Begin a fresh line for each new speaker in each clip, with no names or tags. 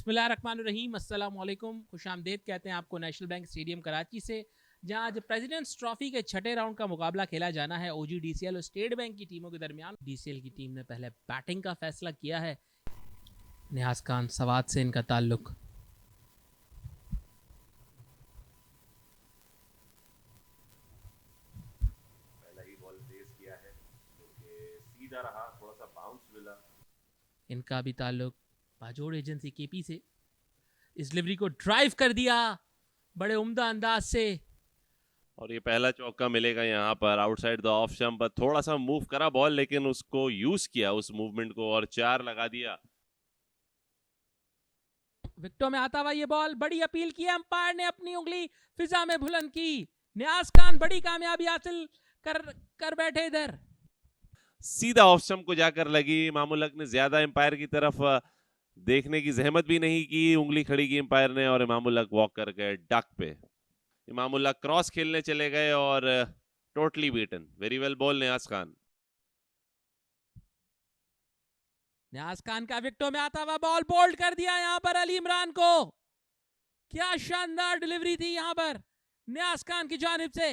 बिस्मिल्लाहिर्रहमानिर्रहीम, अस्सलाम वालेकुम, खुशामदीद कहते हैं आपको नेशनल बैंक स्टेडियम कराची से, जहां आज प्रेसिडेंट्स ट्रॉफी के छठे राउंड का मुकाबला खेला जाना है OGDCL और स्टेट बैंक की टीमों के दरमियान। DCL की टीम ने पहले बैटिंग का फैसला किया है। नियाज खान सवाद से इनका ताल्लुक।
पहला ही बॉल तेज किया है जो कि सीधा रहा, थोड़ा सा बाउंस मिला।
इनका भी ताल्लुक बाजोड़ एजेंसी KP से। इस डिलीवरी को ड्राइव कर दिया बड़े उम्दा अंदाज से,
और ये पहला चौका मिलेगा यहाँ पर आउटसाइड द ऑफ स्टंप पर। थोड़ा सा मूव करा बॉल, लेकिन उसको यूज किया उस मूवमेंट को और 4 लगा दिया।
विकेटों में आता हुआ ये बॉल, बड़ी अपील की, अंपायर ने अपनी उंगली फिजा में बुलंद की। नियाज खान बड़ी कामयाबी हासिल कर बैठे इधर।
सीधा ऑफ स्टंप को जाकर लगी। इमामुल हक ने ज्यादा एम्पायर की तरफ देखने की जहमत भी नहीं की, उंगली खड़ी की एम्पायर ने और इमामुल हक वॉक कर गए डक पे। इमामुल हक क्रॉस खेलने चले गए और totally beaten. Very well ball Niaz Khan.
Niaz Khan का विकेटों में आता हुआ बॉल बोल्ड कर दिया यहां पर अली इमरान को। क्या शानदार डिलीवरी थी यहां पर नियाज खान की जानिब से।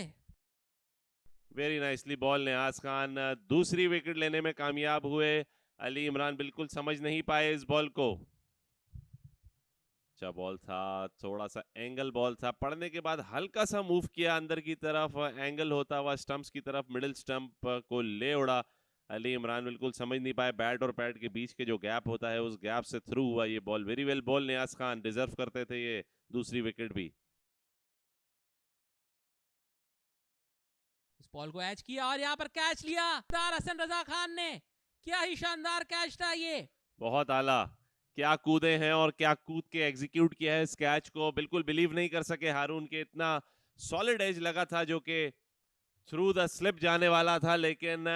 Very nicely ball Niaz Khan दूसरी विकेट लेने में कामयाब हुए। अली इमरान बिल्कुल समझ नहीं पाए इस बॉल को। अच्छा बॉल था, थोड़ा सा एंगल बॉल था, पड़ने के बाद हल्का सा मूव किया अंदर की तरफ, एंगल होता हुआ स्टंप्स की तरफ मिडिल स्टंप को ले उड़ा। अली इमरान बिल्कुल समझ नहीं पाए, बैट और पैड के बीच के जो गैप होता है उस गैप से थ्रू हुआ ये ball. Very well ball Niaz Khan, deserve करते थे ये दूसरी विकेट भी।
इस बॉल को एच किया और यहां पर कैच लिया हसन रजा खान ने। क्या ही शानदार कैच था ये।
बहुत आला, क्या कूदे हैं और क्या कूद के एग्जीक्यूट किया है इस कैच को। बिल्कुल बिलीव नहीं कर सके हारून के, इतना सॉलिड एज लगा था जो कि थ्रू द स्लिप जाने वाला था, लेकिन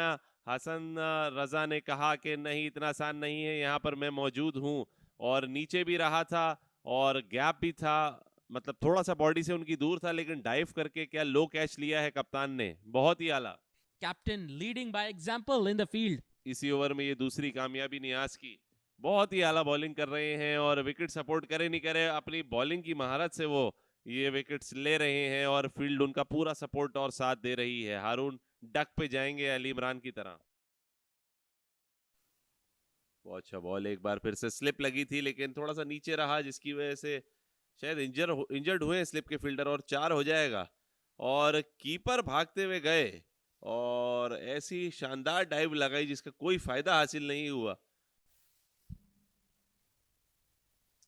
हसन रजा ने कहा कि नहीं इतना आसान नहीं है, यहाँ पर मैं मौजूद हूँ। और नीचे भी रहा था और गैप भी था, मतलब थोड़ा सा बॉडी से उनकी दूर था, लेकिन डाइव करके क्या लो कैच लिया है कप्तान ने। बहुत ही आला।
Captain leading by example in the field.
इसी ओवर में ये दूसरी कामयाबी नियाज की। बहुत ही आला बॉलिंग कर रहे हैं और विकेट सपोर्ट करे नहीं करे, अपनी बॉलिंग की महारत से वो ये विकेट्स ले रहे हैं और फील्ड उनका पूरा सपोर्ट और साथ दे रही है। हारून डक पे जाएंगे अली इमरान की तरह। बहुत अच्छा बॉल, एक बार फिर से स्लिप लगी थी लेकिन थोड़ा सा नीचे रहा, जिसकी वजह से शायद इंजर्ड हुए स्लिप के फील्डर, और 4 हो जाएगा। और कीपर भागते हुए गए और ऐसी शानदार डाइव लगाई जिसका कोई फायदा हासिल नहीं हुआ।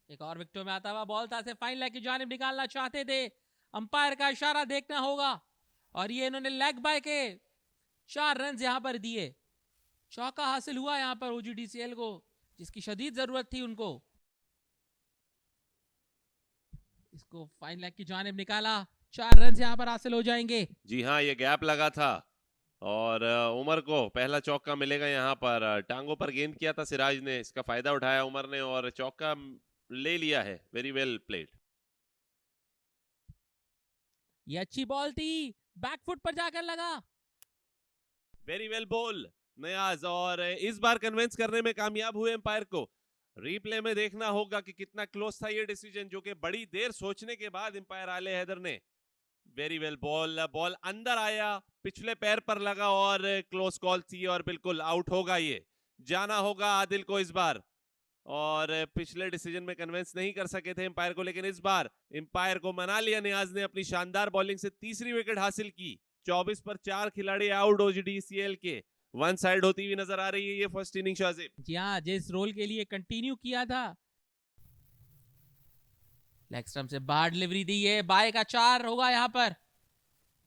एक और विकेटों में आता हुआ बॉल था, से फाइन लेग की जानिब निकालना चाहते थे, अंपायर का इशारा देखना होगा और ये इन्होंने लेग बाय के 4 रन यहां पर दिए। चौका हासिल हुआ यहां पर OGDCL को, जिसकी शदीद जरूरत थी उनको। इसको फाइन लेग की जानिब निकाला, 4 रन यहां पर हासिल हो जाएंगे।
जी हाँ, ये गैप लगा था और उमर को पहला चौका मिलेगा यहाँ पर। टांगों पर गेंद किया था सिराज ने, इसका फायदा उठाया उमर ने और चौका ले लिया है। Very well played.
ये अच्छी बॉल थी, बैकफुट पर जाकर लगा।
वेरी वेल बॉल नियाज, और इस बार कन्विंस करने में कामयाब हुए एम्पायर को। रिप्ले में देखना होगा कि कितना क्लोज था ये डिसीजन, जो कि बड़ी देर सोचने के बाद एम्पायर आले हैदर ने। वेरी वेल बॉल, बॉल अंदर आया, पिछले पैर पर लगा और क्लोज कॉल थी और बिल्कुल आउट होगा ये। जाना होगा आदिल को इस बार, और पिछले डिसीजन में कन्विंस नहीं कर सके थे एम्पायर को, लेकिन इस बार एम्पायर को मना लिया नियाज ने। अपनी शानदार बॉलिंग से तीसरी विकेट हासिल की। 24 पर 4 खिलाड़ी आउट OGDCL के। 1 साइड होती हुई नजर आ रही है ये फर्स्ट इनिंग शाजिब।
जी हाँ, जिस रोल के लिए कंटिन्यू किया था। लेग स्टंप से बाहर डिलीवरी दी है, बाय का 4 होगा यहां पर।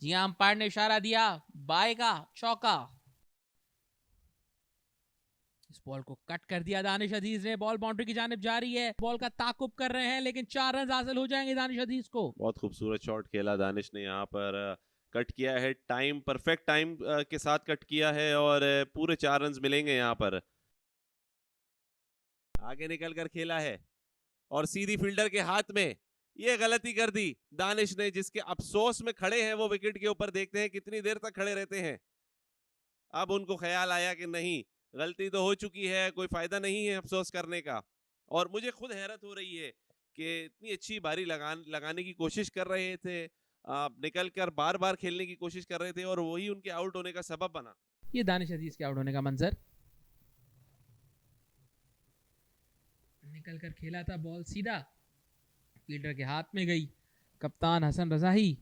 जी हाँ, अंपायर ने इशारा दिया, बाय का चौका। इस बॉल को कट कर दिया दानिश अजीज ने, बॉल बाउंड्री की जानिब जा रही है। बॉल का ताकुब कर रहे हैं लेकिन 4 रन हासिल हो जाएंगे दानिश अजीज को।
बहुत खूबसूरत शॉट खेला दानिश ने यहाँ पर, कट किया है टाइम, परफेक्ट टाइम के साथ कट किया है और पूरे 4 रन मिलेंगे यहाँ पर। आगे निकल कर खेला है और सीधी फील्डर के हाथ में ये गलती कर दी दानिश ने, जिसके अफसोस में खड़े हैं वो विकेट के ऊपर। देखते हैं कितनी देर तक खड़े रहते हैं। अब उनको ख्याल आया कि नहीं, गलती तो हो चुकी है, कोई फायदा नहीं है अफसोस करने का, और मुझे खुद हैरत हो रही है कि इतनी अच्छी बारी लगाने की कोशिश कर रहे थे, निकल कर बार बार खेलने की कोशिश कर रहे थे और वही उनके आउट होने का सबब बना।
ये दानिश अजीज के आउट होने का मंजर, निकल कर खेला था बॉल सीधा फील्डर के हाथ में गई। कप्तान हसन रजा ही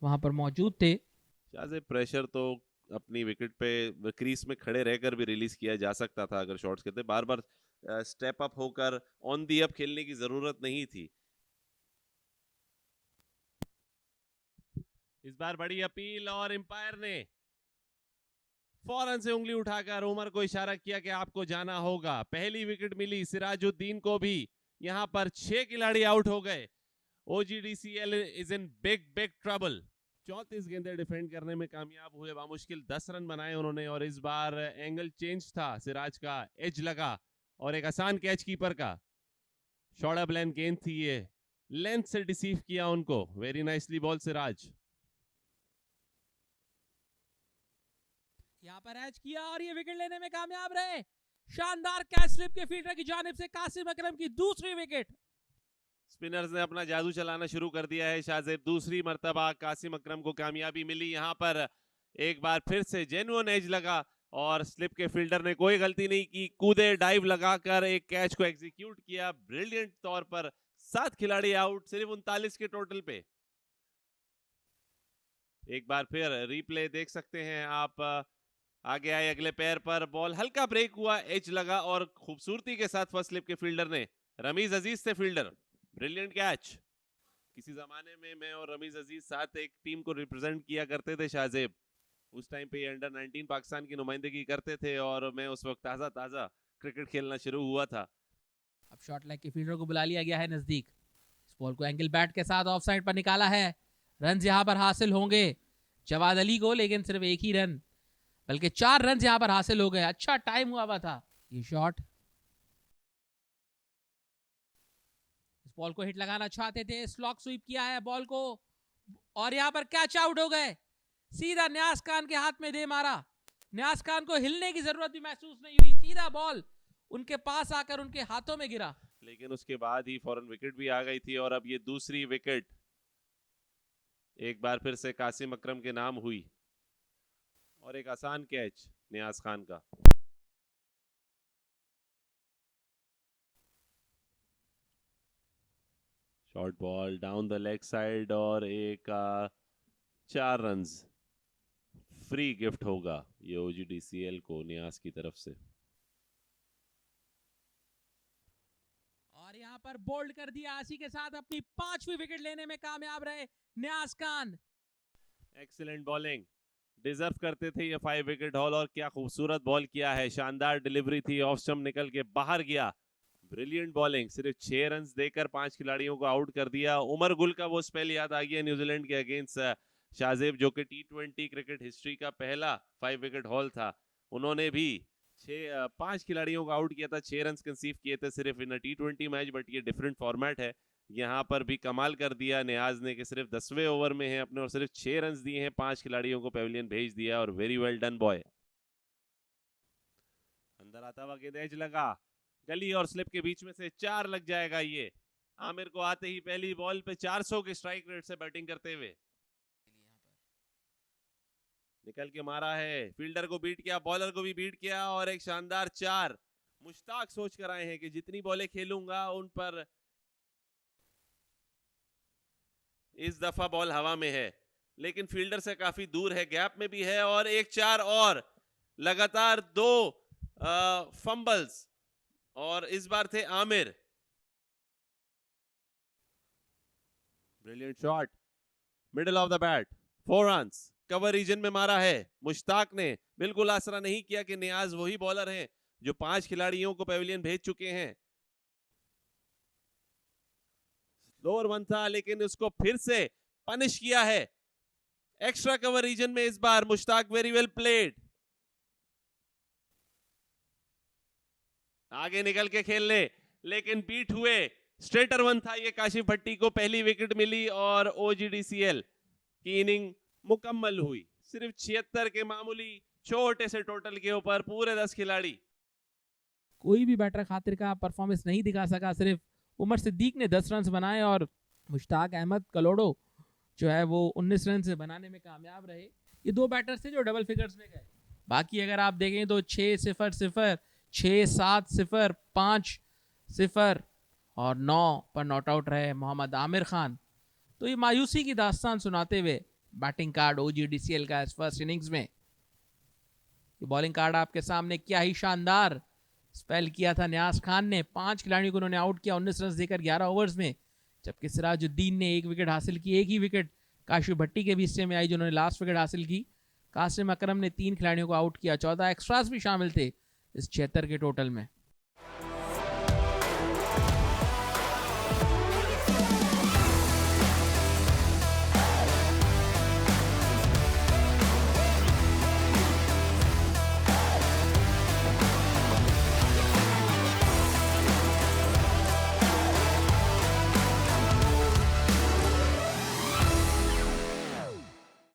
वहां पर मौजूद थे।
शाज़ेब प्रेशर तो अपनी विकेट पे क्रीज में खड़े रहकर भी रिलीज किया जा सकता था अगर शॉट्स करते, बार बार स्टेप अप होकर ऑन दी अप खेलने की जरूरत नहीं थी। इस बार बड़ी अपील और एम्पायर ने फौरन से उंगली उठाकर उमर को इशारा किया कि आपको जाना होगा। पहली विकेट मिली सिराजुद्दीन को भी, यहां पर 6 खिलाड़ी आउट हो गए। OGDCL is in big big trouble. 34 गेंदें डिफेंड करने में कामयाब हुए, बामुश्किल 10 रन बनाए उन्होंने और इस बार एंगल चेंज था, सिराज का एज लगा और एक आसान कैच कीपर का। शॉर्ट अप लेंथ गेंद थी ये, लेंथ से डिसीव किया उनको। Very nicely ball Siraj.
यहाँ पर एज किया और ये विकेट लेने में कामयाब रहे। शानदार कैच स्लिप के फील्डर की जानिब से कासिम अकरम की दूसरी विकेट।
स्पिनर्स ने अपना जादू चलाना शुरू कर दिया है। शाहजेब दूसरी मर्तबा कासिम अकरम को कामयाबी मिली। यहाँ पर एक बार फिर से जेन्युइन एज लगा और स्लिप के फील्डर ने कोई गलती नहीं की, कूदे डाइव लगाकर एक कैच को एग्जीक्यूट किया ब्रिलियंट तौर पर। 7 खिलाड़ी आउट सिर्फ 39 के टोटल पे। एक बार फिर रिप्ले देख सकते हैं आप। आगे आए अगले पैर पर, बॉल हल्का ब्रेक हुआ, एज लगा और खूबसूरती के साथ फर्स्ट स्लिप के फील्डर ने, रमीज अजीज थे फील्डर, ब्रिलियंट कैच। किसी जमाने में मैं और रमीज अजीज साथ एक टीम को रिप्रेजेंट किया करते थे शाहजेब। उस टाइम पे अंडर 19 पाकिस्तान की नुमाइंदगी करते थे और मैं उस वक्त ताज़ा क्रिकेट खेलना शुरू हुआ था।
अब शॉर्ट लेग के फील्डर को बुला लिया गया है नजदीक। इस बॉल को एंगल बैट के साथ ऑफ साइड पर निकाला है। रन यहां पर हासिल होंगे जवाद अली को, लेकिन सिर्फ एक ही रन, बल्कि 4 रन यहां पर हासिल हो गए। अच्छा टाइम हुआ था ये शॉट। इस बॉल को हिट लगाना चाहते थे, स्लॉक स्वीप किया है बॉल को और यहां पर कैच आउट हो गए। सीधा न्यास खान के हाथ में दे मारा। न्यास खान को हिलने की जरूरत भी महसूस नहीं हुई, सीधा बॉल उनके पास आकर उनके हाथों में गिरा।
लेकिन उसके बाद ही फौरन विकेट भी आ गई थी और अब ये दूसरी विकेट एक बार फिर से कासिम अकरम के नाम हुई और एक आसान कैच नियाज खान का। Short ball down the leg side और एक 4 रन्स फ्री गिफ्ट होगा ये OGDCL को नियाज की तरफ से।
और यहाँ पर बोल्ड कर दिया आसी के साथ, अपनी 5वीं विकेट लेने में कामयाब रहे नियाज खान।
एक्सीलेंट बॉलिंग, डिजर्व करते थे ये 5 विकेट हॉल और क्या खूबसूरत बॉल किया है। शानदार डिलीवरी थी, ऑफ स्टंप निकल के बाहर गया। ब्रिलियंट बॉलिंग, सिर्फ 6 रन देकर 5 खिलाड़ियों को आउट कर दिया। उमर गुल का वो स्पेल याद आ गया न्यूजीलैंड के अगेंस्ट शाहजेब, जो कि T20 क्रिकेट हिस्ट्री का पहला 5 विकेट हॉल था। उन्होंने भी 5 खिलाड़ियों को आउट किया था, 6 रन कंसीव किए थे सिर्फ इन T20 मैच, बट ये डिफरेंट फॉर्मेट है। यहाँ पर भी कमाल कर दिया नियाज ने कि सिर्फ 10वें ओवर में है अपने और सिर्फ 6 रन दिए हैं, 5 खिलाड़ियों को पेविलियन भेज दिया और वेरी वेल डन बॉय। अंदर आता हुआ गेंद एज लगा, गली और स्लिप के बीच में से 4 लग जाएगा ये। आमिर को आते ही पहली बॉल पे 400 के स्ट्राइक रेट से बैटिंग करते हुए निकल के मारा है, फील्डर को बीट किया, बॉलर को भी बीट किया और एक शानदार 4। मुश्ताक सोच कर आए हैं कि जितनी बॉलें खेलूंगा उन पर। इस दफा बॉल हवा में है लेकिन फील्डर से काफी दूर है, गैप में भी है और एक 4 और लगातार 2 फंबल्स और इस बार थे Aamir. Brilliant shot, middle of the bat, 4 runs, cover region में मारा है। मुश्ताक ने बिल्कुल आसरा नहीं किया कि नियाज वही बॉलर हैं जो 5 खिलाड़ियों को पेविलियन भेज चुके हैं। लोअर 1 था लेकिन उसको फिर से पनिश किया है एक्स्ट्रा कवर रीजन में इस बार मुश्ताक। वेरी वेल प्लेड, आगे निकल के खेल ले लेकिन बीट हुए। स्ट्रेटर 1 था ये, काशिफ भट्टी को पहली विकेट मिली और OGDCL की इनिंग मुकम्मल हुई। सिर्फ 76 के मामूली छोटे से टोटल के ऊपर पूरे 10 खिलाड़ी।
कोई भी बैटर खातिर का परफॉर्मेंस नहीं दिखा सका। सिर्फ उमर सिद्दीक ने 10 रन बनाए और मुश्ताक अहमद कलोडो जो है वो 19 रन से बनाने में कामयाब रहे। ये 2 बैटर्स थे जो डबल फिगर्स में गए। बाकी अगर आप देखें तो 6-0-0, 6-7-0, 5-0 और 9 पर नॉट आउट रहे मोहम्मद आमिर खान। तो ये मायूसी की दास्तान सुनाते हुए बैटिंग कार्ड OGDCL का इस फर्स्ट इनिंग्स में। बॉलिंग कार्ड आपके सामने, क्या ही शानदार स्पेल किया था न्याज खान ने। 5 खिलाड़ियों को उन्होंने आउट किया 19 रन देकर 11 ओवर्स में, जबकि सिराजुद्दीन ने 1 विकेट हासिल की। एक ही विकेट काशिफ भट्टी के भी हिस्से में आई जिन्होंने लास्ट विकेट हासिल की। कासिम अकरम ने 3 खिलाड़ियों को आउट किया। 14 एक्स्ट्रास भी शामिल थे इस 76 के टोटल में।